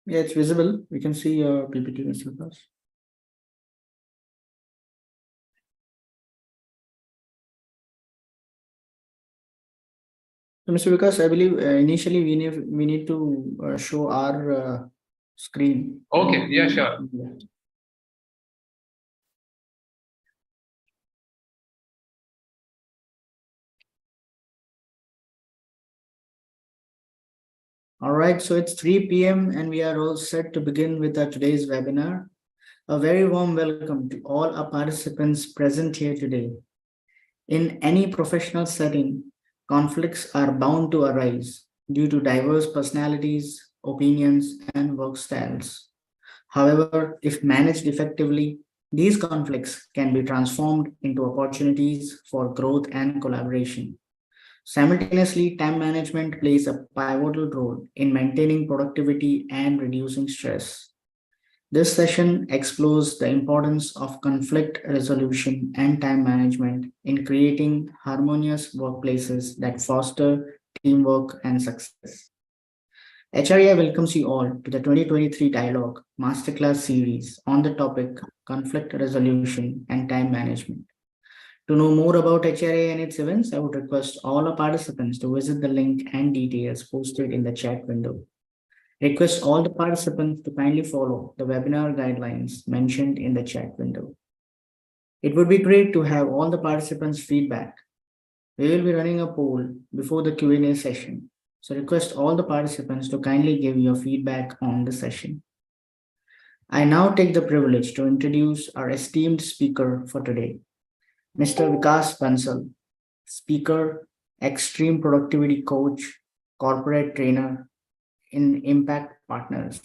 Yeah, it's visible. We can see your PPT, Mr. Vikas. So, Mr. Vikas, I believe initially we need to show our screen. Okay, yeah, sure. Yeah. All right, so it's 3 p.m. and we are all set to begin with our today's webinar. A very warm welcome to all our participants present here today. In any professional setting, conflicts are bound to arise due to diverse personalities, opinions, and work styles. However, if managed effectively, these conflicts can be transformed into opportunities for growth and collaboration. Simultaneously, time management plays a pivotal role in maintaining productivity and reducing stress. This session explores the importance of conflict resolution and time management in creating harmonious workplaces that foster teamwork and success. HRA welcomes you all to the 2023 Dialogue Masterclass series on the topic conflict resolution and time management. To know more about HRA and its events, I would request all our participants to visit the link and details posted in the chat window. Request all the participants to kindly follow the webinar guidelines mentioned in the chat window. It would be great to have all the participants' feedback. We will be running a poll before the Q&A session, so request all the participants to kindly give your feedback on the session. I now take the privilege to introduce our esteemed speaker for today, Mr. Vikas Bansal, speaker, extreme productivity coach, corporate trainer in Impact Partners.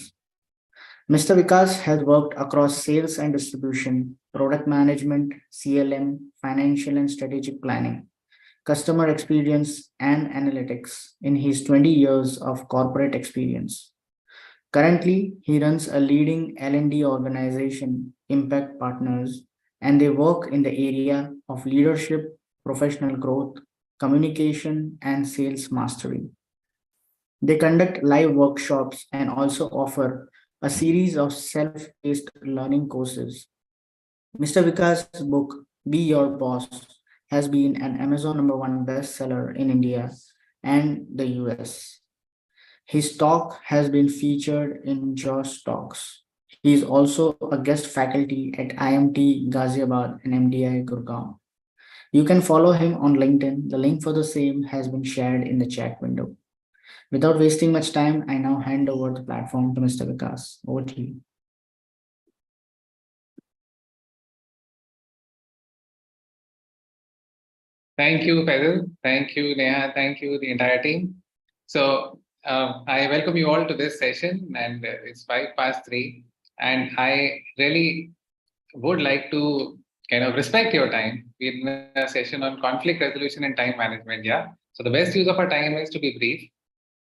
Mr. Vikas has worked across sales and distribution, product management, CLM, financial and strategic planning, customer experience, and analytics in his 20 years of corporate experience. Currently, he runs a leading L&D organization, Impact Partners, and they work in the area of leadership, professional growth, communication, and sales mastery. They conduct live workshops and also offer a series of self-paced learning courses. Mr. Vikas' book, Be Your Boss, has been an Amazon #1 bestseller in India and the US. His talk has been featured in Josh Talks. He is also a guest faculty at IMT Ghaziabad and MDI Gurgaon. You can follow him on LinkedIn. The link for the same has been shared in the chat window. Without wasting much time, I now hand over the platform to Mr. Vikas. Over to you. Thank you, Faisal. Thank you, Neha. Thank you, the entire team. So I welcome you all to this session, and it's 3:05, and I really would like to kind of respect your time. We're in a session on conflict resolution and time management. Yeah. So the best use of our time is to be brief.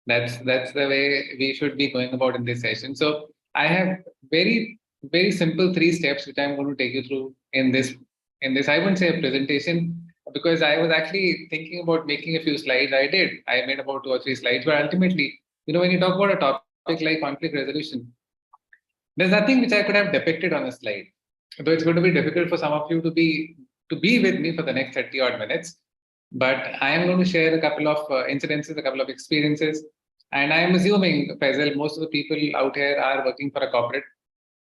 That's the way we should be going about in this session. So I have very simple 3 steps which I'm going to take you through in this. I wouldn't say a presentation, because I was actually thinking about making a few slides. I did. I made about 2 or 3 slides, but ultimately, when you talk about a topic like conflict resolution, there's nothing which I could have depicted on a slide. Though it's going to be difficult for some of you to be with me for the next 30 odd minutes. But I am going to share a couple of incidences, a couple of experiences. And I am assuming, Faisal, most of the people out here are working for a corporate.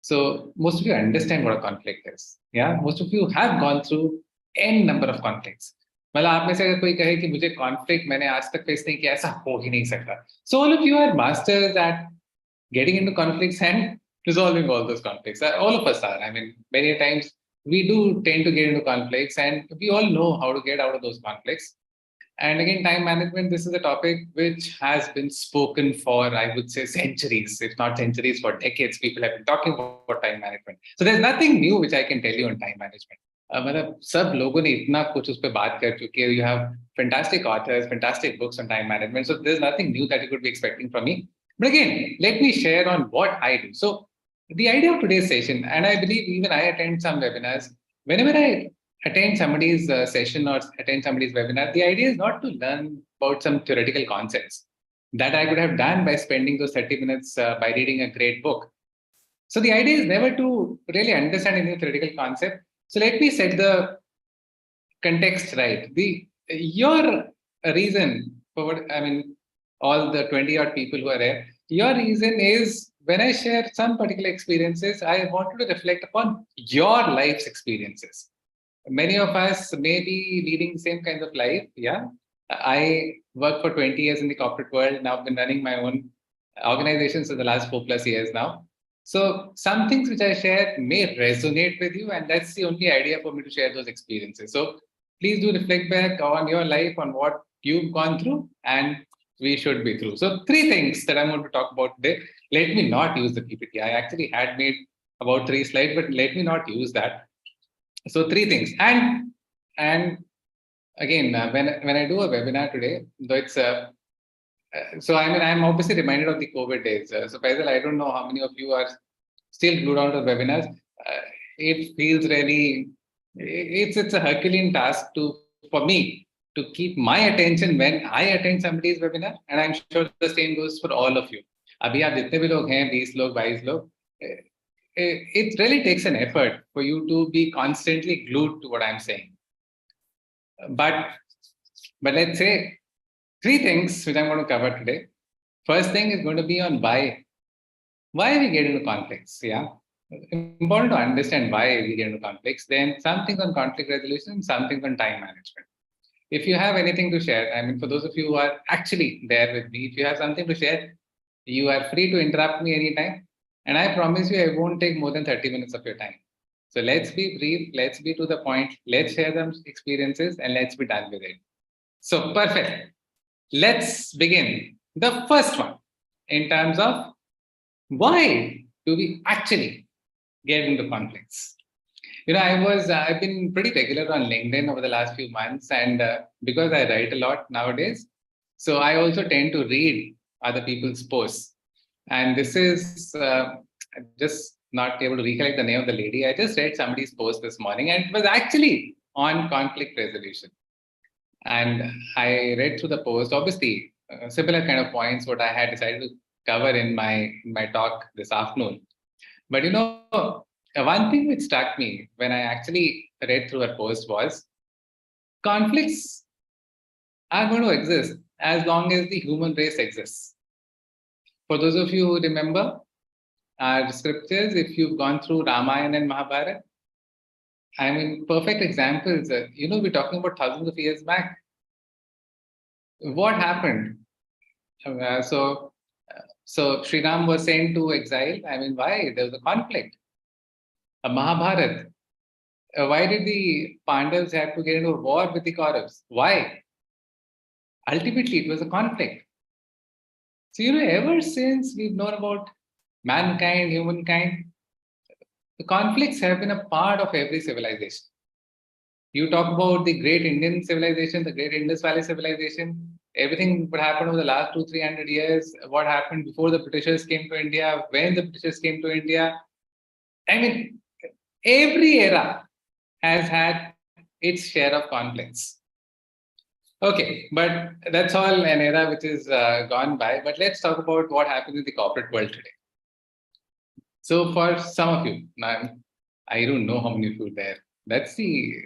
So most of you understand what a conflict is. Yeah, most of you have gone through n number of conflicts. मतलब आप में से अगर कोई कहे कि मुझे conflict मैंने आज तक फेस नहीं किया, ऐसा हो ही नहीं सकता. So all of you are masters at getting into conflicts and resolving all those conflicts. All of us are. I mean, many times we do tend to get into conflicts, and we all know how to get out of those conflicts. And again, time management, this is a topic which has been spoken for, I would say, centuries, if not centuries, for decades. People have been talking about time management. So there's nothing new which I can tell you on time management. मतलब सब लोगों ने इतना कुछ उस पर बात कर चुके हैं. You have fantastic authors, fantastic books on time management. So there's nothing new that you could be expecting from me. But again, let me share on what I do. So the idea of today's session, and I believe even I attend some webinars, whenever I attend somebody's session or attend somebody's webinar, the idea is not to learn about some theoretical concepts. that I could have done by spending those 30 minutes by reading a great book. So the idea is never to really understand any theoretical concept. So let me set the context right. Your reason for what I mean, all the 20 odd people who are there, your reason is when I share some particular experiences, I want you to reflect upon your life's experiences. Many of us may be leading the same kind of life. Yeah. I worked for 20 years in the corporate world. Now I've been running my own organizations for the last 4+ years now. So some things which I share may resonate with you, and that's the only idea for me to share those experiences. So please do reflect back on your life, on what you've gone through, and we should be through. So three things that I'm going to talk about today. Let me not use the PPT. I actually had made about 3 slides, but let me not use that. So three things, and again, when I do a webinar today, though it's so I mean I'm obviously reminded of the COVID days. So Faisal, I don't know how many of you are still glued on to webinars. It feels really it's a Herculean task to for me to keep my attention when I attend somebody's webinar, and I'm sure the same goes for all of you. अभी आप जितने भी लोग हैं 20 लोग 22 लोग it really takes an effort for you to be constantly glued to what I'm saying. But let's say three things which I'm going to cover today. First thing is going to be on why we get into conflicts. Yeah, important to understand why we get into conflicts. Then some things on conflict resolution, some things on time management. If you have anything to share, I mean, for those of you who are actually there with me, if you have something to share, you are free to interrupt me anytime. And I promise you, I won't take more than 30 minutes of your time. So let's be brief, let's be to the point, let's share them experiences, and let's be done with it. So, perfect. Let's begin. The first one, in terms of why do we actually get into conflicts? I've been pretty regular on LinkedIn over the last few months, and because I write a lot nowadays, so I also tend to read other people's posts. And this is just not able to recollect the name of the lady. I just read somebody's post this morning, and it was actually on conflict resolution. And I read through the post, obviously, similar kind of points what I had decided to cover in my talk this afternoon. But one thing which struck me when I actually read through her post was conflicts are going to exist as long as the human race exists. For those of you who remember our scriptures, if you've gone through Ramayana and Mahabharata, I mean, perfect examples. We're talking about thousands of years back. What happened? So Sri Ram was sent to exile. I mean, why? There was a conflict. A Mahabharata. Why did the Pandavas have to get into a war with the Kauravas? Why? Ultimately, it was a conflict. So, ever since we've known about mankind, humankind, the conflicts have been a part of every civilization. You talk about the great Indian civilization, the great Indus Valley civilization, everything what happened over the last 200-300 years, what happened before the Britishers came to India, when the Britishers came to India. I mean, every era has had its share of conflicts. Okay, but that's all an era which is gone by. But let's talk about what happens in the corporate world today. So for some of you, now, I don't know how many of you are there. That's the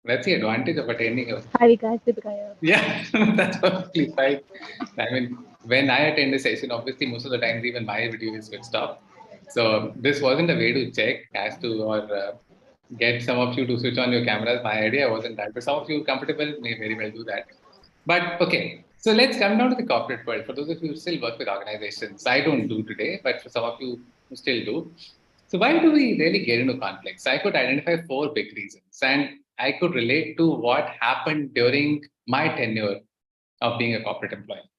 advantage of attending a. Hi, Vikas. Deepika. Yeah, that's perfectly fine. I mean, when I attend a session, obviously most of the times even my video is switched off. So this wasn't a way to check as to or get some of you to switch on your cameras. My idea wasn't that, but some of you comfortable may very well do that. But okay, so let's come down to the corporate world. For those of you who still work with organizations, I don't do today, but for some of you who still do. So why do we really get into conflicts? I could identify 4 big reasons, and I could relate to what happened during my tenure of being a corporate employee.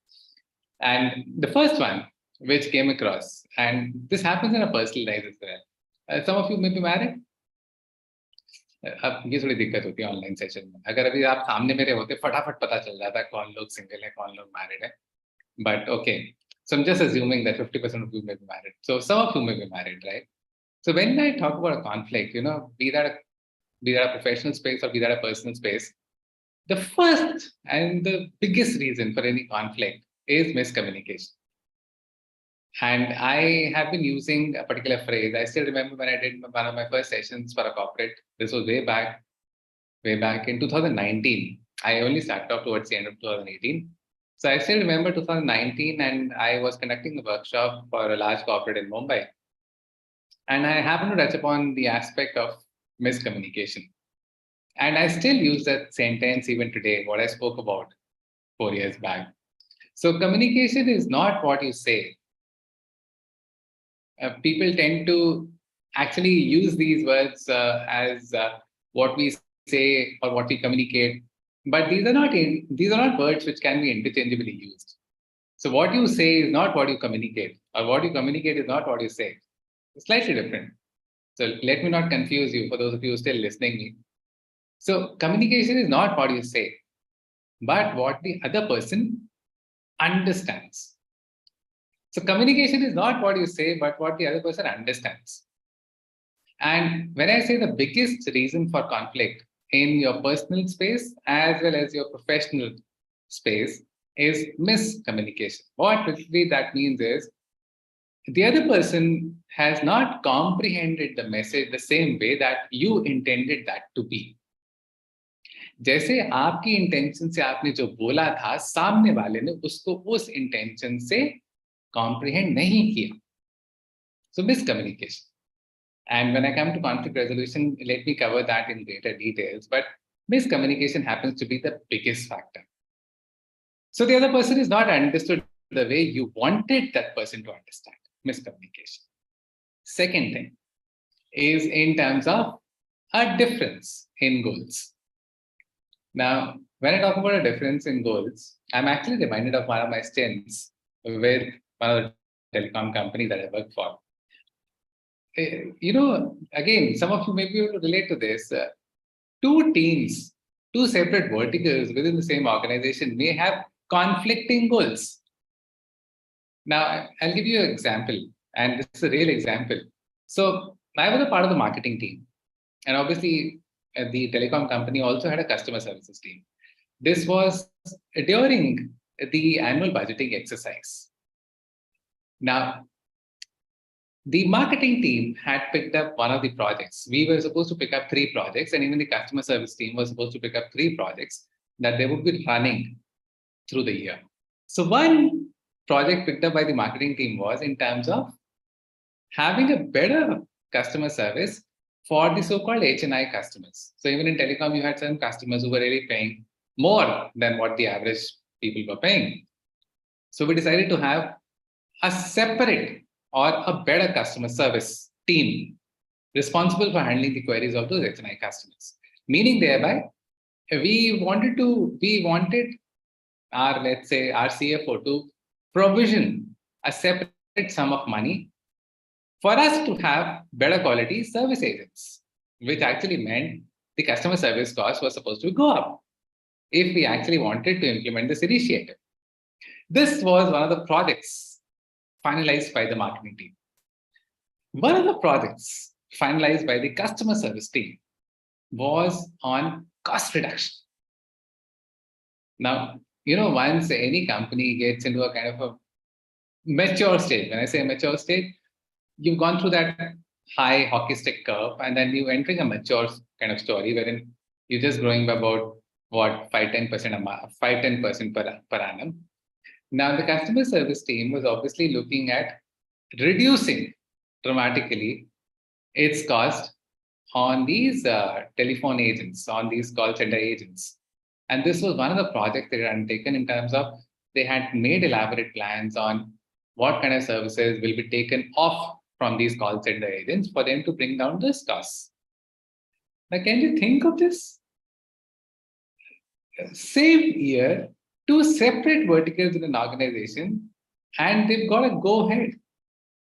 And the first one, which came across, and this happens in a personal life as well. Some of you may be married. अब ये थोड़ी दिक्कत होती है online session में. अगर अभी आप सामने मेरे होते फटाफट पता चल जाता है कौन लोग सिंगल है कौन लोग मैरिड है. But okay, so I'm just assuming that 50% of you may be married. So some of you may be married, right? So when I talk about a conflict, be that a professional space or be that a personal space, the first and the biggest reason for any conflict is miscommunication. And I have been using a particular phrase. I still remember when I did one of my first sessions for a corporate. This was way back in 2019. I only started off towards the end of 2018. So I still remember 2019, and I was conducting a workshop for a large corporate in Mumbai. And I happened to touch upon the aspect of miscommunication. And I still use that sentence even today, what I spoke about 4 years back. So communication is not what you say. People tend to actually use these words as what we say or what we communicate, but these are not words which can be interchangeably used. So what you say is not what you communicate, or what you communicate is not what you say. It's slightly different. So let me not confuse you for those of you still listening me. So communication is not what you say, but what the other person understands. So communication is not what you say, but what the other person understands. And when I say the biggest reason for conflict in your personal space as well as your professional space is miscommunication. What literally that means is the other person has not comprehended the message the same way that you intended that to be. जैसे आपकी intention से आपने जो बोला था, सामने वाले ने उसको उस इंटेंशन से कॉम्प्रिहेंड नहीं किया. So miscommunication. And when I come to conflict resolution, let me cover that in greater details. But miscommunication happens to be the biggest factor. So the other person is not understood the way you wanted that person to understand. Miscommunication. Second thing is in terms of a difference in goals. Now, when I talk about a difference in goals, I'm actually reminded of one of my stints with one of the telecom company that I work for. Again, some of you may be able to relate to this. Two teams, two separate verticals within the same organization may have conflicting goals. Now, I'll give you an example, and this is a real example. So, I was a part of the marketing team, and obviously, the telecom company also had a customer services team. This was during the annual budgeting exercise. Now, the marketing team had picked up one of the projects. We were supposed to pick up 3 projects, and even the customer service team was supposed to pick up 3 projects that they would be running through the year. So one project picked up by the marketing team was in terms of having a better customer service for the so-called HNI customers. So even in telecom, you had some customers who were really paying more than what the average people were paying. So we decided to have a separate or a better customer service team responsible for handling the queries of those HNI customers. Meaning thereby, we wanted our, let's say, our CFO to provision a separate sum of money for us to have better quality service agents, which actually meant the customer service cost was supposed to go up if we actually wanted to implement this initiative. This was one of the projects finalized by the marketing team. One of the projects finalized by the customer service team was on cost reduction. Now, once any company gets into a kind of a mature stage, when I say mature stage, you've gone through that high hockey stick curve, and then you're entering a mature kind of story wherein you're just growing by about 5-10% per annum. Now, the customer service team was obviously looking at reducing dramatically its cost on these telephone agents, on these call center agents. And this was one of the projects they had undertaken in terms of they had made elaborate plans on what kind of services will be taken off from these call center agents for them to bring down this cost. Now, can you think of this? Same year, 2 separate verticals in an organization, and they've got to go ahead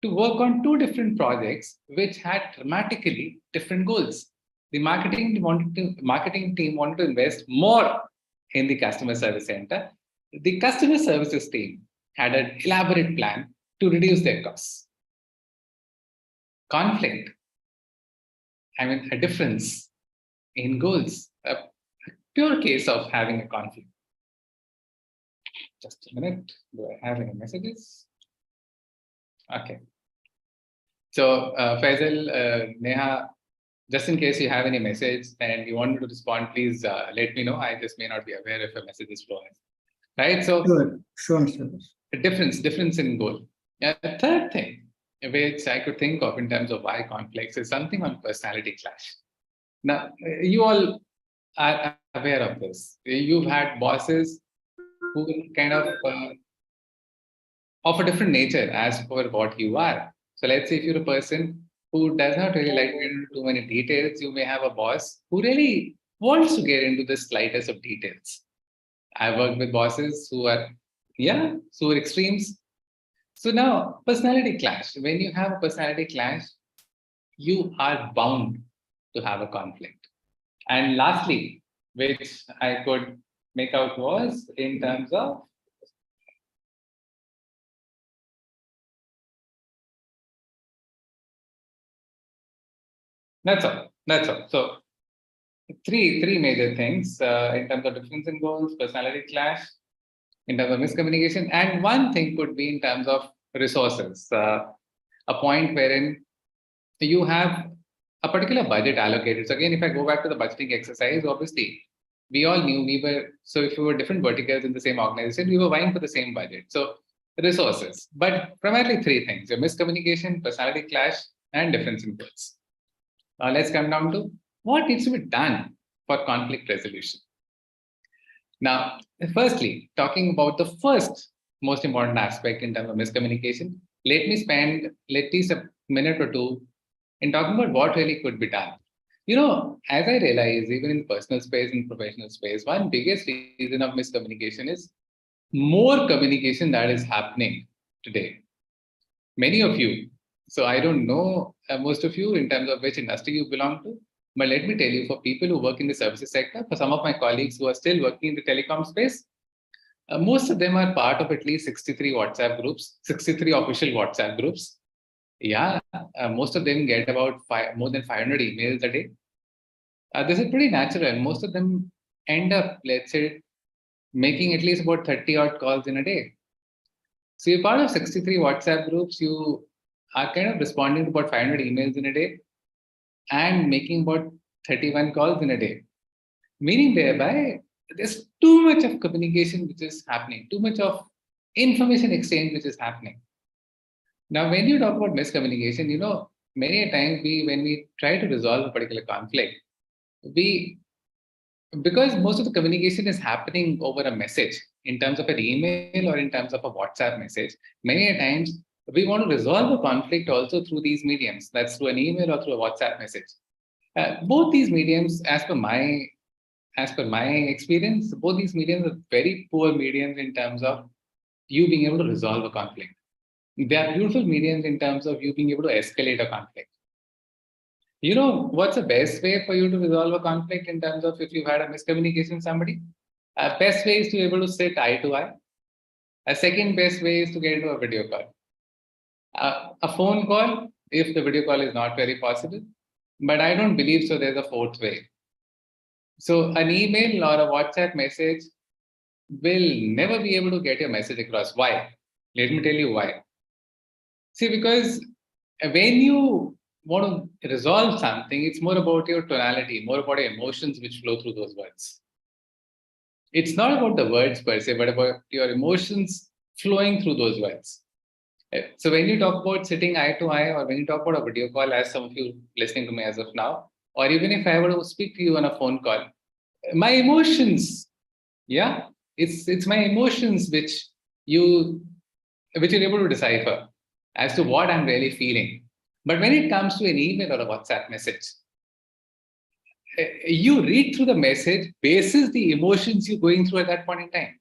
to work on 2 different projects which had dramatically different goals. The marketing team wanted to invest more in the customer service center. The customer services team had an elaborate plan to reduce their costs. Conflict, a difference in goals, a pure case of having a conflict. Just a minute. Do I have any messages? Okay. So, Faisal, Neha, just in case you have any message and you want me to respond, please let me know. I just may not be aware if a message is flowing. Right. So, Sure, Mr. difference in goal. A third thing which I could think of in terms of why conflicts is something on personality clash. Now, you all are aware of this. You've had bosses who kind of a different nature as per what you are. So let's say if you're a person who does not really like to get into too many details, you may have a boss who really wants to get into the slightest of details. I work with bosses who are, who are extremes. So now, personality clash. When you have a personality clash, you are bound to have a conflict. And lastly, which I could make out was in terms of that's all. That's all. So three major things in terms of difference in goals, personality clash, in terms of miscommunication, and one thing could be in terms of resources. A point wherein you have a particular budget allocated. So again, if I go back to the budgeting exercise, obviously we all knew we were, so if we were different verticals in the same organization, we were vying for the same budget. So resources, but primarily three things: your miscommunication, personality clash, and difference in goals. Let's come down to what needs to be done for conflict resolution. Now, firstly, talking about the first most important aspect in terms of miscommunication, let me spend at least a minute or two in talking about what really could be done. As I realize, even in personal space and professional space, one biggest reason of miscommunication is more communication that is happening today. Many of you, so I don't know most of you in terms of which industry you belong to, but let me tell you, for people who work in the services sector, for some of my colleagues who are still working in the telecom space, most of them are part of at least 63 WhatsApp groups, 63 official WhatsApp groups. Yeah, most of them get about more than 500 emails a day. This is pretty natural. Most of them end up, let's say, making at least about 30 odd calls in a day. So you're part of 63 WhatsApp groups. You are kind of responding to about 500 emails in a day and making about 31 calls in a day. Meaning thereby, there's too much of communication which is happening, too much of information exchange which is happening. Now, when you talk about miscommunication, many a times when we try to resolve a particular conflict, we because most of the communication is happening over a message in terms of an email or in terms of a WhatsApp message, many a times we want to resolve a conflict also through these mediums. That's through an email or through a WhatsApp message. Both these mediums, as per my experience, both these mediums are very poor mediums in terms of you being able to resolve a conflict. They are beautiful mediums in terms of you being able to escalate a conflict. What's the best way for you to resolve a conflict in terms of if you've had a miscommunication with somebody? Best way is to be able to sit eye to eye. A second best way is to get into a video call. A phone call, if the video call is not very possible, but I don't believe so. There's a fourth way. So an email or a WhatsApp message will never be able to get your message across. Why? Let me tell you why. See, because when you want to resolve something, it's more about your tonality, more about your emotions which flow through those words. It's not about the words per se, but about your emotions flowing through those words. So when you talk about sitting eye to eye, or when you talk about a video call, as some of you listening to me as of now, or even if I were to speak to you on a phone call, my emotions, it's my emotions which you're able to decipher as to what I'm really feeling. But when it comes to an email or a WhatsApp message, you read through the message basis the emotions you're going through at that point in time.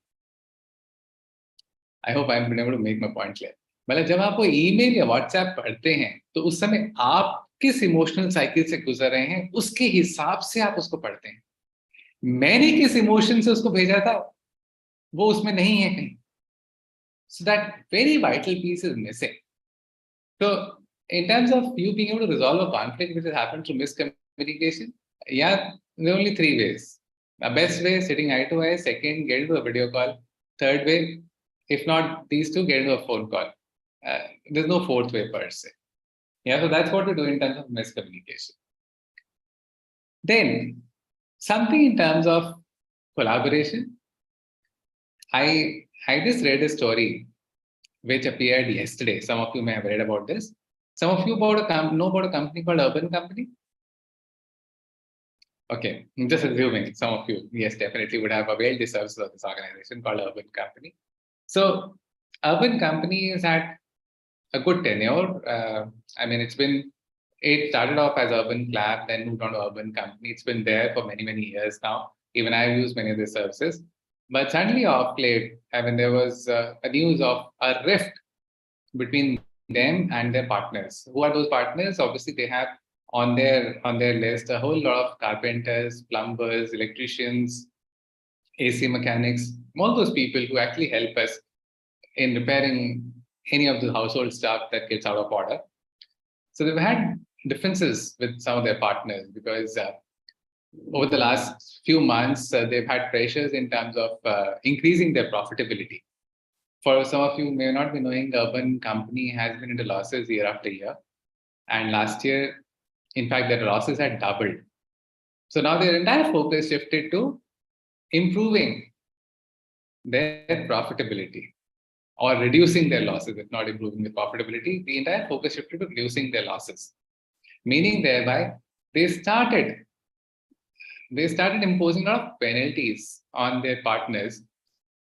I hope I'm been able to make my point clear. मतलब जब आप वो email या WhatsApp पढ़ते हैं तो उस समय आप किस इमोशनल साइकिल से गुजर रहे हैं उसके हिसाब से आप उसको पढ़ते हैं. मैंने किस इमोशन से उसको भेजा था वो उसमें नहीं है कहीं. So that very vital piece is missing. So in terms of you being able to resolve a conflict which has happened through miscommunication, there are only three ways. The best way, sitting eye to eye. Second, get into a video call. Third way, If not these two, get into a phone call. There's no fourth way per se. Yeah, so that's what we do in terms of miscommunication. Then something in terms of collaboration. I just read a story which appeared yesterday. Some of you may have read about this. Some of you know about a company called Urban Company. Okay, I'm just assuming some of you, yes, definitely would have availed the services of this organization called Urban Company. So, Urban Company has had a good tenure. I mean, it started off as Urban Lab, then moved on to Urban Company. It's been there for many, many years now. Even I've used many of their services. But suddenly, off late, I mean, there was a news of a rift between them and their partners. Who are those partners? Obviously, they have on their list a whole lot of carpenters, plumbers, electricians, AC mechanics, all those people who actually help us in repairing any of the household stuff that gets out of order. So they've had differences with some of their partners because over the last few months, they've had pressures in terms of increasing their profitability. For some of you who may not be knowing, Urban Company has been into losses year after year. And last year, in fact, their losses had doubled. So now their entire focus shifted to improving their profitability or reducing their losses, if not improving the profitability. The entire focus shifted to reducing their losses, meaning thereby they started imposing a lot of penalties on their partners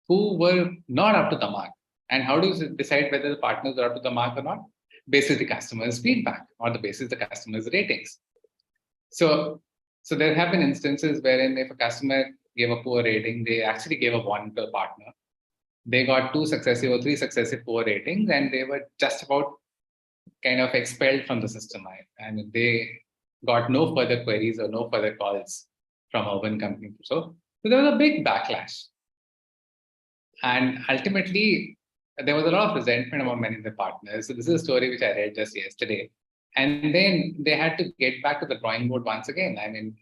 who were not up to the mark. And how do you decide whether the partners are up to the mark or not? Basis the customer's feedback or the basis the customer's ratings. So there have been instances wherein if a customer gave a poor rating, they actually gave a 1 to a partner. They got 2 successive or 3 successive poor ratings, and they were just about kind of expelled from the system. And they got no further queries or no further calls from Urban Company. So there was a big backlash. And ultimately, there was a lot of resentment among many of the partners. So this is a story which I read just yesterday. And then they had to get back to the drawing board once again. I mean,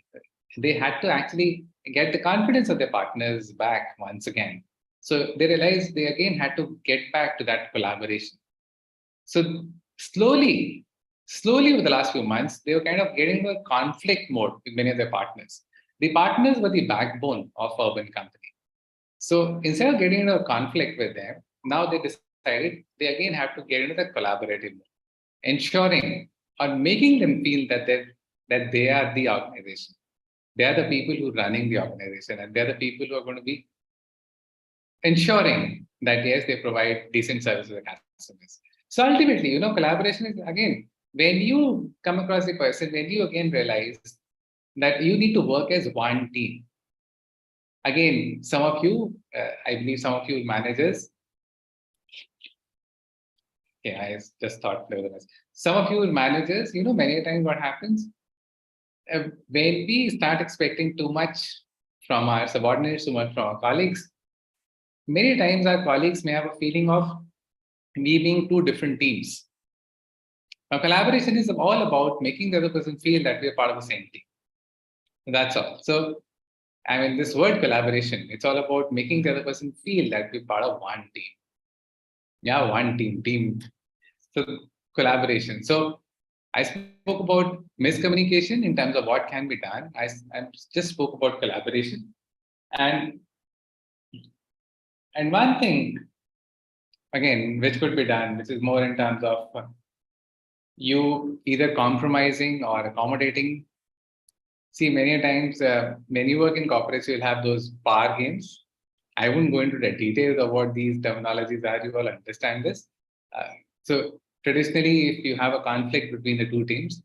they had to actually get the confidence of their partners back once again. So they realized they again had to get back to that collaboration. So slowly over the last few months, they were kind of getting into a conflict mode with many of their partners. The partners were the backbone of Urban Company. So instead of getting into a conflict with them, now they decided they again have to get into the collaborative mode, ensuring or making them feel that they are the organization. They are the people who are running the organization, and they're the people who are going to be ensuring that yes, they provide decent service to the customers. So ultimately, collaboration is again when you come across a person, when you again realize that you need to work as one team. Again, some of you, I believe some of you managers. Okay, I just thought nevertheless. Some of you managers, many times what happens when we start expecting too much from our subordinates, too much from our colleagues, many times our colleagues may have a feeling of we being two different teams. Now, collaboration is all about making the other person feel that we're part of the same team. That's all. So, I mean, this word collaboration, it's all about making the other person feel that we're part of one team. Yeah, one team. So, collaboration. So, I spoke about miscommunication in terms of what can be done. I just spoke about collaboration. And one thing, again, which could be done, which is more in terms of you either compromising or accommodating. See, many times when you work in corporates, you'll have those power games. I won't go into the details of what these terminologies are. You all understand this. So traditionally, if you have a conflict between the two teams,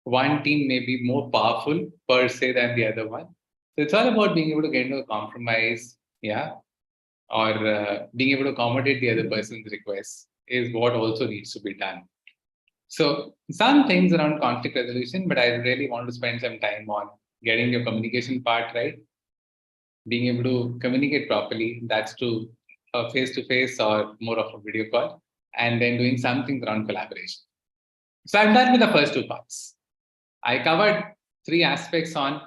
one team may be more powerful per se than the other one. So it's all about being able to get into a compromise, yeah, or being able to accommodate the other person's requests is what also needs to be done. So some things around conflict resolution, but I really want to spend some time on getting your communication part right, being able to communicate properly. That's to face-to-face or more of a video call, and then doing some things around collaboration. So I'm done with the first two parts. I covered 3 aspects on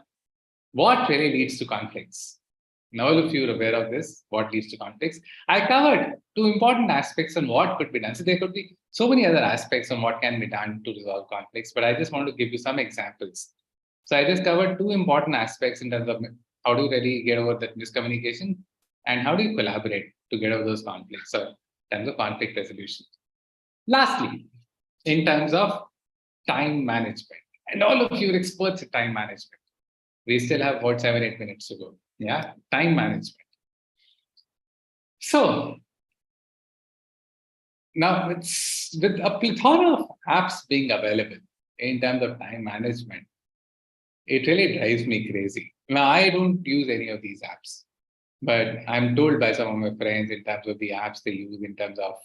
what really leads to conflicts. Now, all of you are aware of this, what leads to conflicts. I covered two important aspects on what could be done. So there could be so many other aspects on what can be done to resolve conflicts, but I just want to give you some examples. So I just covered two important aspects in terms of how do you really get over that miscommunication and how do you collaborate to get over those conflicts. So in terms of conflict resolution. Lastly, in terms of time management, and all of you are experts at time management. We still have about 7-8 minutes to go. Yeah, time management. So now with a plethora of apps being available in terms of time management, it really drives me crazy. Now, I don't use any of these apps, but I'm told by some of my friends in terms of the apps they use in terms of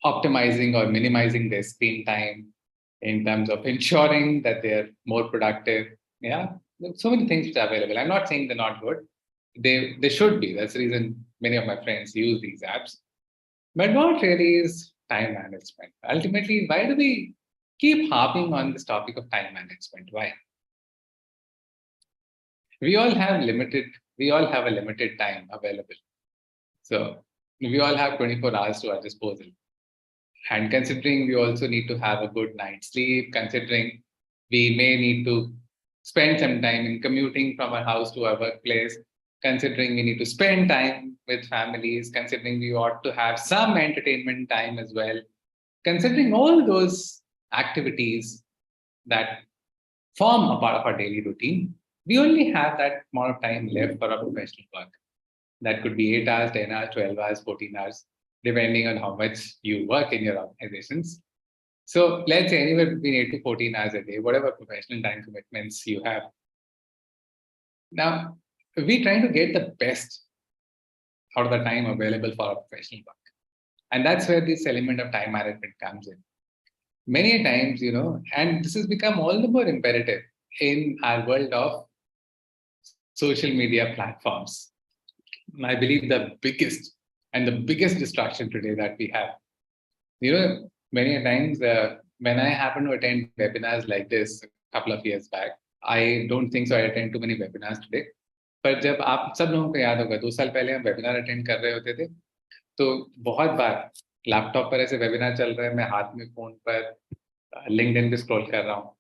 optimizing or minimizing their screen time, in terms of ensuring that they're more productive. Yeah, there's so many things which are available. I'm not saying they're not good. They should be. That's the reason many of my friends use these apps. But what really is time management? Ultimately, why do we keep harping on this topic of time management? Why? We all have limited, we all have a limited time available. So we all have 24 hours to our disposal. And considering we also need to have a good night's sleep, considering we may need to spend some time in commuting from our house to our workplace, considering we need to spend time with families, considering we ought to have some entertainment time as well, considering all those activities that form a part of our daily routine, we only have that amount of time left for our professional work. That could be 8 hours, 10 hours, 12 hours, 14 hours, depending on how much you work in your organizations. So let's say anywhere between 8 to 14 hours a day, whatever professional time commitments you have. Now, we're trying to get the best out of the time available for our professional work. And that's where this element of time management comes in. Many times, and this has become all the more imperative in our world of social media platforms. I believe the biggest distraction today that we have. Many times when I happen to attend webinars like this a couple of years back, I don't think so I attend too many webinars today. पर जब आप सब लोगों को याद होगा 2 साल पहले हम वेबिनार अटेंड कर रहे होते थे तो बहुत बार लैपटॉप पर ऐसे वेबिनार चल रहे हैं मैं हाथ में फोन पर लिंक्डइन पे स्क्रॉल कर रहा हूँ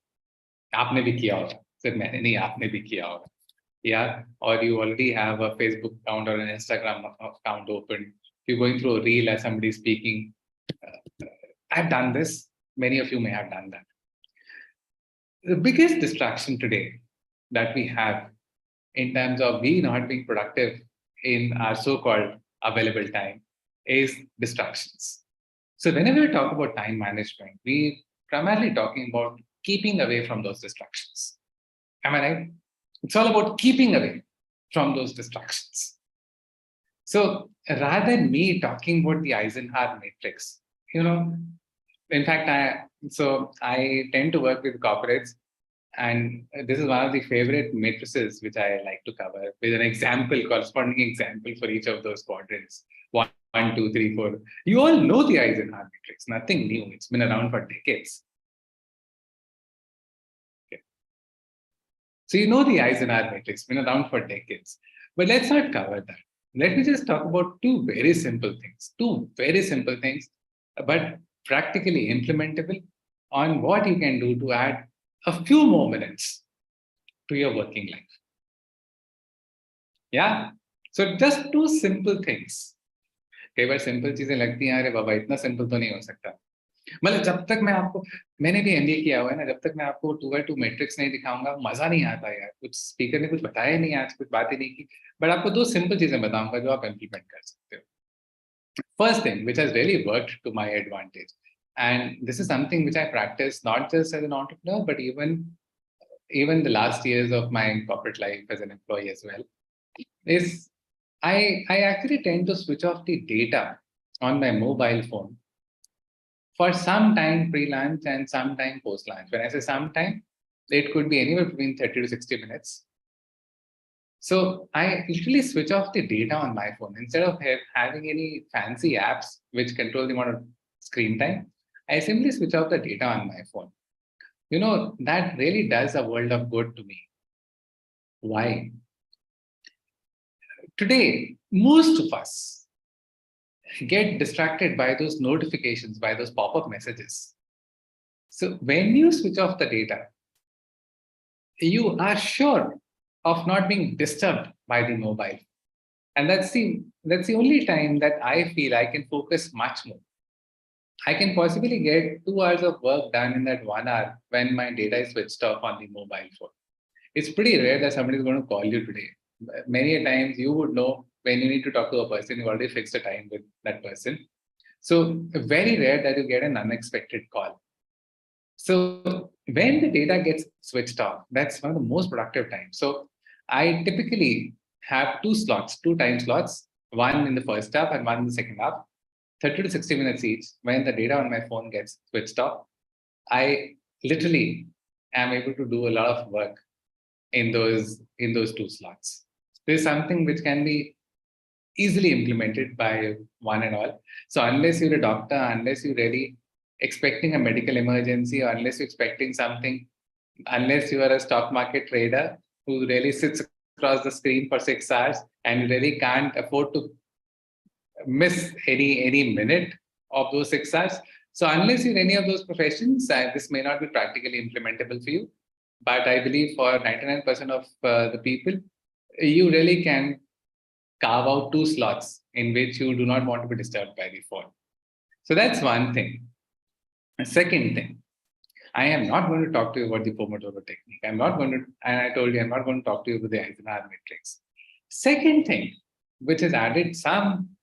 आपने भी किया होगा सिर्फ मैंने नहीं आपने भी किया होगा yeah, or you already have a Facebook account or an Instagram account open. You're going through a reel as somebody speaking. I've done this. Many of you may have done that. The biggest distraction today that we have in terms of we not being productive in our so-called available time is distractions. So whenever we talk about time management, we primarily talking about keeping away from those distractions. Am I right? It's all about keeping away from those distractions. So rather than me talking about the Eisenhower matrix, in fact, I tend to work with corporates, and this is one of the favorite matrices which I like to cover with an example, corresponding example for each of those quadrants. 1, 2, 3, 4. You all know the Eisenhower matrix, nothing new. It's been around for decades. So you know the Eisenhower matrix, been around for decades. But let's not cover that. Let me just talk about two very simple things, but practically implementable on what you can do to add a few more minutes to your working life. Yeah? So just two simple things. कई बार simple चीजें लगती हैं अरे बाबा इतना simple तो नहीं हो सकता मतलब जब तक मैंने भी एमबीए किया हुआ है ना जब तक मैं आपको 2x2 मैट्रिक्स नहीं दिखाऊंगा मजा नहीं आता यार कुछ स्पीकर ने कुछ बताया नहीं आज कुछ बात ही नहीं की बट आपको दो सिंपल चीजें बताऊंगा जो आप इम्प्लीमेंट कर सकते हो first thing which has really worked to my advantage and this is something which I practise not just as an entrepreneur but even the last years of my corporate life as an employee as well is I actually tend to switch off the data on my mobile phone for some time pre-lunch and some time post-lunch. When I say some time, it could be anywhere between 30 to 60 minutes. So I usually switch off the data on my phone. Instead of having any fancy apps which control the amount of screen time, I simply switch off the data on my phone. That really does a world of good to me. Why? Today, most of us get distracted by those notifications, by those pop-up messages. So when you switch off the data, you are sure of not being disturbed by the mobile. And that's the only time that I feel I can focus much more. I can possibly get 2 hours of work done in that 1 hour when my data is switched off on the mobile phone. It's pretty rare that somebody is going to call you today. Many a times you would know when you need to talk to a person, you already fixed a time with that person. So very rare that you get an unexpected call. So when the data gets switched off, that's one of the most productive times. So I typically have two time slots, one in the first half and one in the second half, 30 to 60 minutes each. When the data on my phone gets switched off, I literally am able to do a lot of work in those two slots. This is something which can be easily implemented by one and all. So unless you're a doctor, unless you're really expecting a medical emergency, or unless you're expecting something, unless you are a stock market trader who really sits across the screen for 6 hours and you really can't afford to miss any minute of those 6 hours. So unless you're any of those professions, this may not be practically implementable for you. But I believe for 99% of the people, you really can carve out two slots in which you do not want to be disturbed by the phone. So that's one thing. The second thing, I am not going to talk to you about the Pomodoro technique. I'm not going to, and I told you, I'm not going to talk to you about the Eisenhower matrix. Second thing, which has added some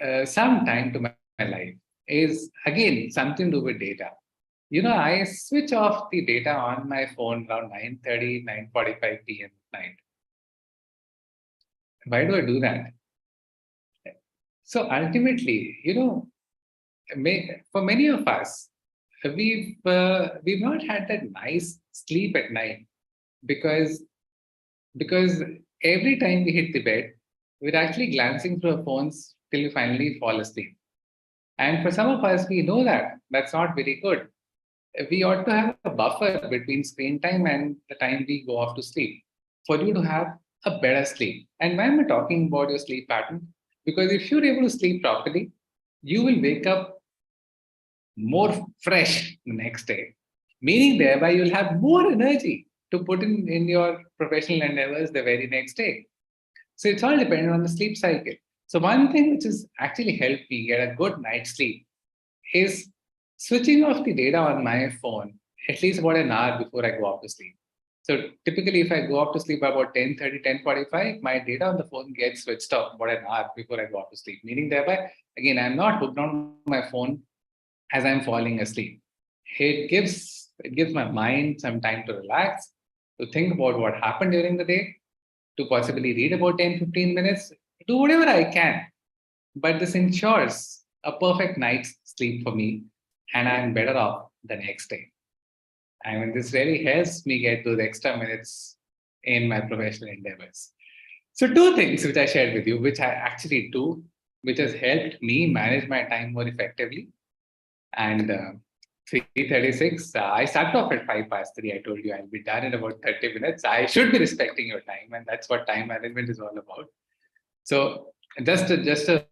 time to my life, is again something to do with data. I switch off the data on my phone around 9:30, 9:45 p.m. at night. Why do I do that? So ultimately, for many of us, we've not had that nice sleep at night because because every time we hit the bed, we're actually glancing through our phones till we finally fall asleep. And for some of us, we know that that's not very good. We ought to have a buffer between screen time and the time we go off to sleep for you to have a better sleep. And why am I talking about your sleep pattern? Because if you're able to sleep properly, you will wake up more fresh the next day, meaning thereby you'll have more energy to put in your professional endeavors the very next day. So it's all dependent on the sleep cycle. So one thing which has actually helped me get a good night's sleep is switching off the data on my phone at least about an hour before I go off to sleep. So typically, if I go off to sleep about 10:30, 10:45, my data on the phone gets switched off about an hour before I go off to sleep. Meaning thereby, again, I'm not hooked on my phone as I'm falling asleep. It gives my mind some time to relax, to think about what happened during the day, to possibly read about 10, 15 minutes, do whatever I can. But this ensures a perfect night's sleep for me, and I'm better off the next day. I mean, this really helps me get those extra minutes in my professional endeavors. So, two things which I shared with you, which I actually do, which has helped me manage my time more effectively. And 3:36, I started off at 3:05. I told you I'll be done in about 30 minutes. I should be respecting your time, and that's what time management is all about. So, just a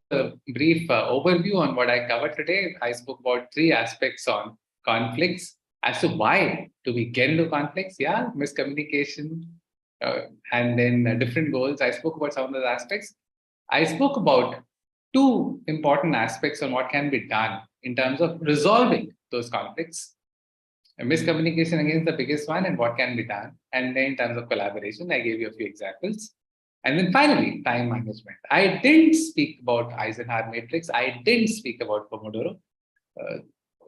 brief overview on what I covered today. I spoke about three aspects on conflicts as to why do we get into conflicts. Yeah, miscommunication, and then different goals. I spoke about some of those aspects. I spoke about two important aspects on what can be done in terms of resolving those conflicts. Miscommunication again is the biggest one, and what can be done. And then in terms of collaboration, I gave you a few examples. And then finally, time management. I didn't speak about Eisenhower matrix. I didn't speak about Pomodoro.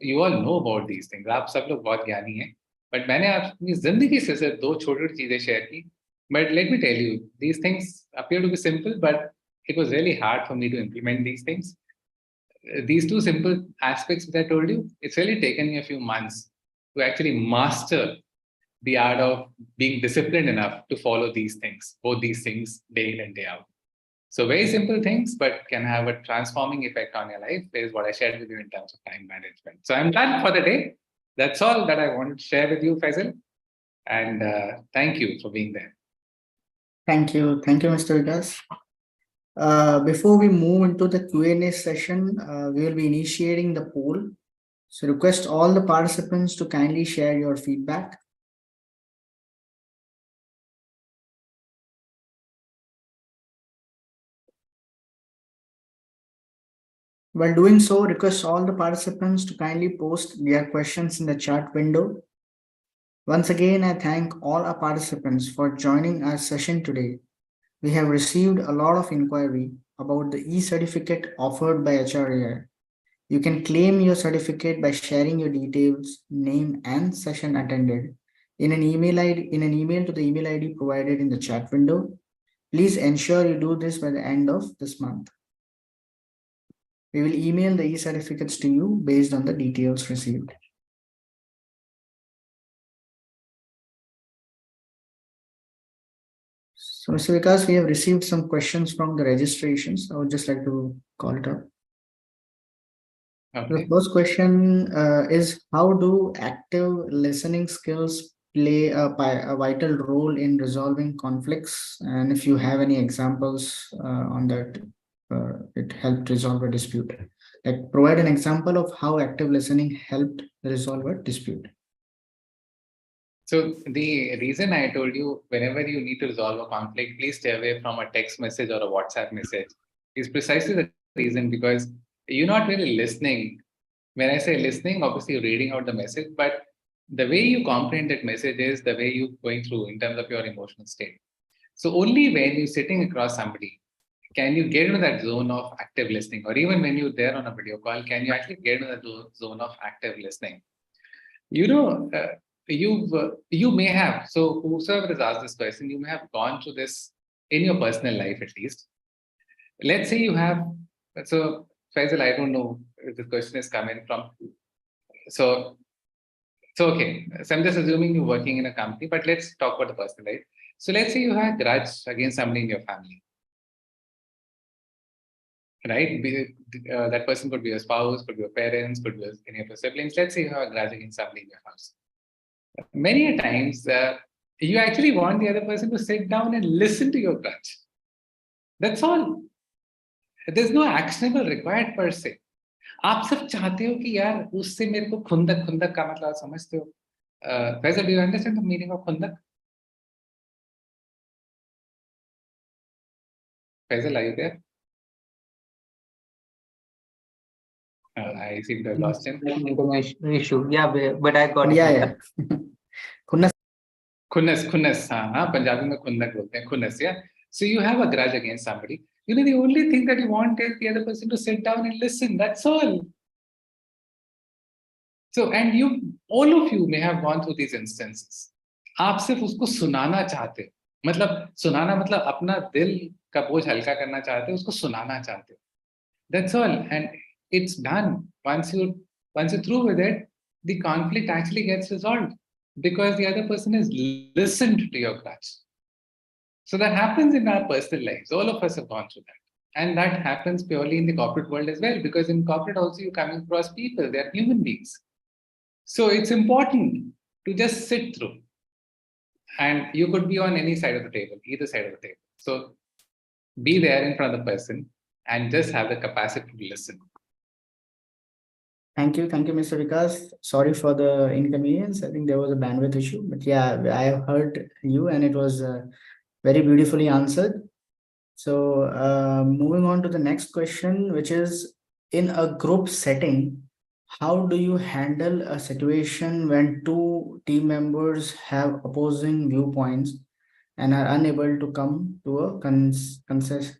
You all know about these things. आप सब लोग बहुत ज्ञानी हैं. But मैंने अपनी जिंदगी से सिर्फ दो छोटी चीजें शेयर की. But let me tell you, these things appear to be simple, but it was really hard for me to implement these things. These two simple aspects that I told you, it's really taken me a few months to actually master the art of being disciplined enough to follow these things, both these things day in and day out. So very simple things, but can have a transforming effect on your life is what I shared with you in terms of time management. So I'm done for the day. That's all that I wanted to share with you, Faisal. And thank you for being there. Thank you. Thank you, Mr. Vikas. Before we move into the Q&A session, we will be initiating the poll. So request all the participants to kindly share your feedback. While doing so, request all the participants to kindly post their questions in the chat window. Once again, I thank all our participants for joining our session today. We have received a lot of inquiry about the e-certificate offered by HRAI. You can claim your certificate by sharing your details, name, and session attended in an email to the email ID provided in the chat window. Please ensure you do this by the end of this month. We will email the e-certificates to you based on the details received. So, Mr. Vikas, we have received some questions from the registrations. I would just like to call it up. The Okay. first question is, how do active listening skills play a vital role in resolving conflicts? And if you have any examples on that, it helped resolve a dispute. Like, provide an example of how active listening helped resolve a dispute. So the reason I told you, whenever you need to resolve a conflict, please stay away from a text message or a WhatsApp message, is precisely the reason, because you're not really listening. When I say listening, obviously you're reading out the message, but the way you comprehend that message is the way you're going through in terms of your emotional state. So only when you're sitting across somebody can you get into that zone of active listening, or even when you're there on a video call, can you actually get into the zone of active listening? You know, you may have, so whosoever has asked this question, you may have gone through this in your personal life at least. Let's say you have, so Faisal, I don't know if this question is coming from. So, so okay, so I'm just assuming you're working in a company, but let's talk about the personal life. So let's say you have a grudge against somebody in your family, right? That person could be your spouse, could be your parents, could be any of your siblings. Let's say you have a grudge against somebody in your house. Many a times, you actually want the other person to sit down and listen to your grudge. That's all. There's no actionable required per se. आप सिर्फ चाहते हो कि यार उससे मेरे को खुंदक खुंदक का मतलब समझते हो. Faisal, do you understand the meaning of खुंदक? Faisal, are you there? I seem to have lost him. Issue. Yeah, but I got Yeah, it. yeah. Kunnas. खुन्नस खुन्नस हाँ पंजाबी में खुंदक बोलते हैं खुन्नस या. So you have a grudge against somebody. You know, the only thing that you want is the other person to sit down and listen. That's all. So, and you, all of you may have gone through these instances. आप सिर्फ उसको सुनाना चाहते हो, मतलब सुनाना मतलब अपना दिल का बोझ हल्का करना चाहते हो, उसको सुनाना चाहते हो. That's all, and it's done. Once you're through with it, the conflict actually gets resolved because the other person has listened to your grudge. So that happens in our personal lives. All of us have gone through that. And that happens purely in the corporate world as well, because in corporate also you're coming across people, they're human beings. So it's important to just sit through. And you could be on any side of the table, either side of the table. So be there in front of the person and just have the capacity to listen. Thank you, Mr. Vikas. Sorry for the inconvenience. I think there was a bandwidth issue, but yeah, I have heard you, and it was very beautifully answered. So, moving on to the next question, which is, in a group setting, how do you handle a situation when two team members have opposing viewpoints and are unable to come to a consensus?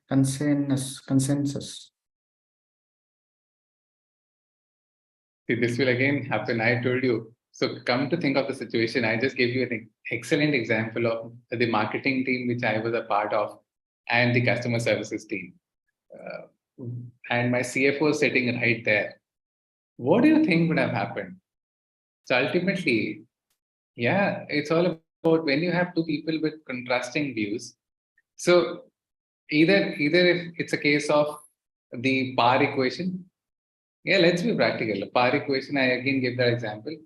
See, this will again happen. I told you. So come to think of the situation, I just gave you an excellent example of the marketing team, which I was a part of, and the customer services team. And my CFO is sitting right there. What do you think would have happened? So ultimately, yeah, it's all about when you have two people with contrasting views. So either if it's a case of the power equation, yeah, let's be practical. The power equation, I again give that example.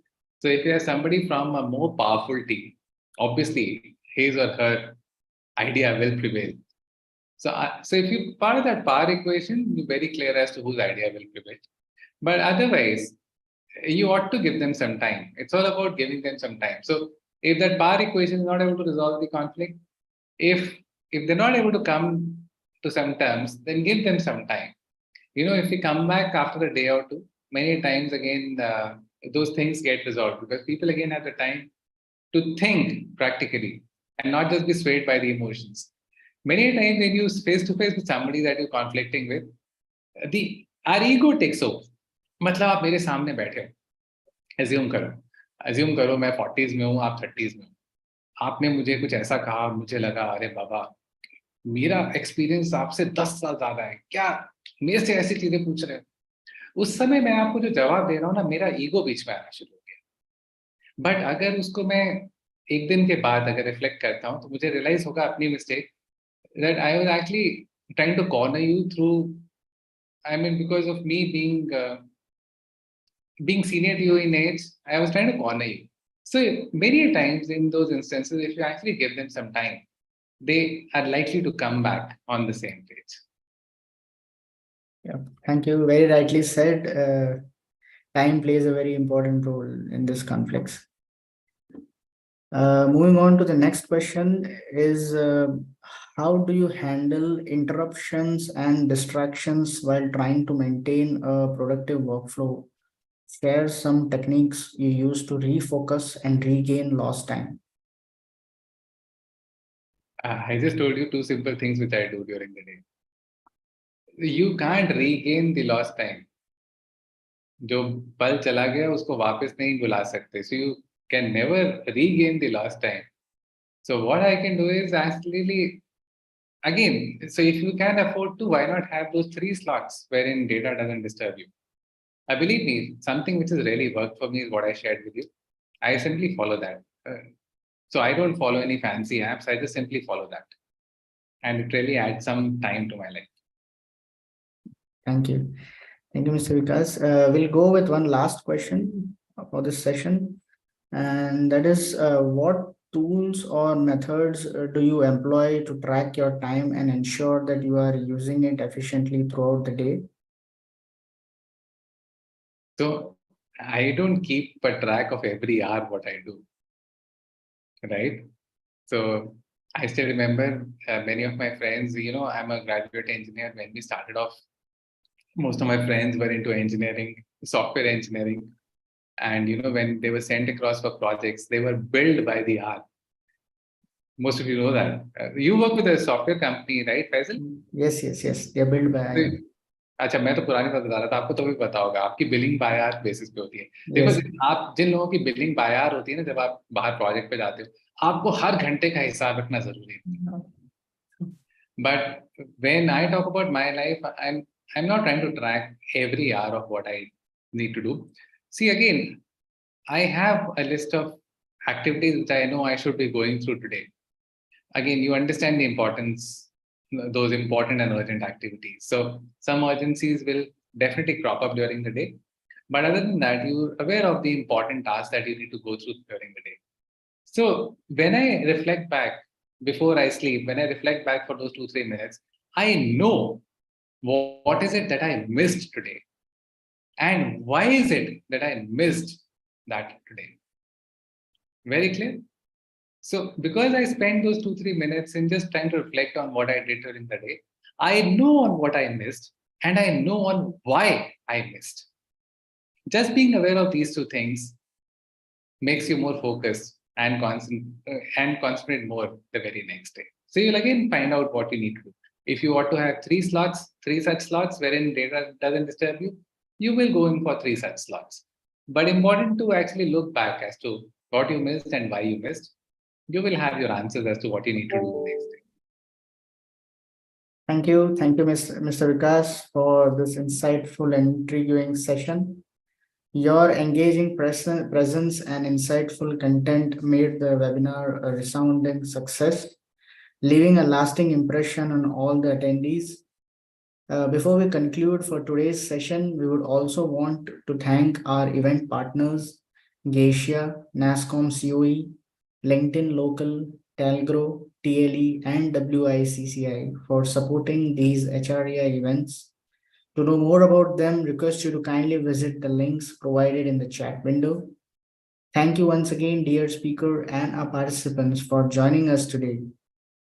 So if you have somebody from a more powerful team, obviously his or her idea will prevail. So if you part of that power equation, you're very clear as to whose idea will prevail. But otherwise, you ought to give them some time. It's all about giving them some time. So if that power equation is not able to resolve the conflict, if they're not able to come to some terms, then give them some time. If you come back after a day or two, many times again those things get resolved because people again have the time to think practically and not just be swayed by the emotions. Many times when you face to face with somebody that you're conflicting with, the our ego takes over. मतलब आप मेरे सामने बैठे हो, assume करो मैं 40s में हूँ, आप 30s में हो, आपने मुझे कुछ ऐसा कहा, मुझे लगा अरे बाबा मेरा एक्सपीरियंस आपसे 10 साल ज्यादा है, क्या मेरे से ऐसी चीजें पूछ रहे हो? उस समय मैं आपको जो जवाब दे रहा हूँ ना, मेरा ईगो बीच में आना शुरू हो गया। बट अगर उसको मैं एक दिन के बाद अगर रिफ्लेक्ट करता हूँ तो मुझे रियलाइज होगा अपनी mistake that I was actually trying to corner you through, I mean, because of me being senior to you in age, I was trying to corner you. So many times in those instances, if you actually give them some time, they are likely to come back on the same page. Yeah, thank you. Very rightly said. Time plays a very important role in this conflicts. Moving on to the next question is how do you handle interruptions and distractions while trying to maintain a productive workflow? Share some techniques you use to refocus and regain lost time. I just told you two simple things which I do during the day. You can't regain the lost time. जो पल चला गया उसको वापस नहीं बुला सकते. So you can never regain the lost time. So what I can do is actually, again, so if you can afford to, why not have those 3 slots wherein data doesn't disturb you? Believe me, something which has really worked for me is what I shared with you. I simply follow that. So I don't follow any fancy apps. I just simply follow that. And it really adds some time to my life. Thank you. Thank you, Mr. Vikas. We'll go with one last question for this session. And that is, what tools or methods do you employ to track your time and ensure that you are using it efficiently throughout the day? So I don't keep a track of every hour what I do, right? So I still remember many of my friends, I'm a graduate engineer. When we started off, most of my friends were into engineering, software engineering. And, when they were sent across for projects, they were billed by the hour. Most of you know that. You work with a software company, right, Faisal? Yes. They're built by. अच्छा, मैं तो पुरानी बात बता रहा था, आपको तो भी पता होगा, आपकी बिलिंग बाय आवर बेसिस पे होती है. देखो, आप जिन लोगों की बिलिंग बाय आवर होती है ना, जब आप बाहर प्रोजेक्ट पे जाते हो, आपको हर घंटे का हिसाब रखना जरूरी है. But when I talk about my life, I'm not trying to track every hour of what I need to do. See, again, I have a list of activities which I know I should be going through today. Again, you understand the importance, those important and urgent activities. So some urgencies will definitely crop up during the day. But other than that, you're aware of the important tasks that you need to go through during the day. So when I reflect back before I sleep, when I reflect back for those 2-3 minutes, I know what is it that I missed today and why is it that I missed that today. Very clear? So because I spent those 2-3 minutes in just trying to reflect on what I did during the day, I know on what I missed and I know on why I missed. Just being aware of these two things makes you more focused and concentrate more the very next day. So you'll again find out what you need to do. If you want to have 3 such slots wherein data doesn't disturb you, you will go in for 3 such slots. But important to actually look back as to what you missed and why you missed. You will have your answers as to what you need to do the next day. Thank you, Mr. Vikas, for this insightful and intriguing session. Your engaging presence and insightful content made the webinar a resounding success, leaving a lasting impression on all the attendees. Before we conclude for today's session, we would also want to thank our event partners, Geisha, NASCOM COE, LinkedIn Local, Calgro, TLE, and WICCI for supporting these HREI events. To know more about them, request you to kindly visit the links provided in the chat window. Thank you once again, dear speaker and our participants, for joining us today.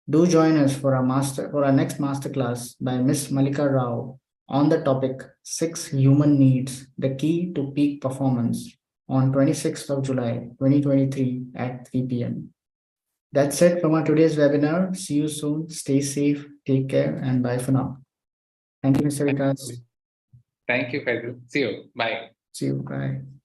Do join us for our next masterclass by Miss Malika Rao on the topic 6 Human Needs, the Key to Peak Performance on 26th of July 2023 at 3 p.m. That's it from our today's webinar. See you soon. Stay safe, take care, and bye for now. Thank you, Mr. Vikas. Thank you, Faisal. See you. Bye. See you. Bye.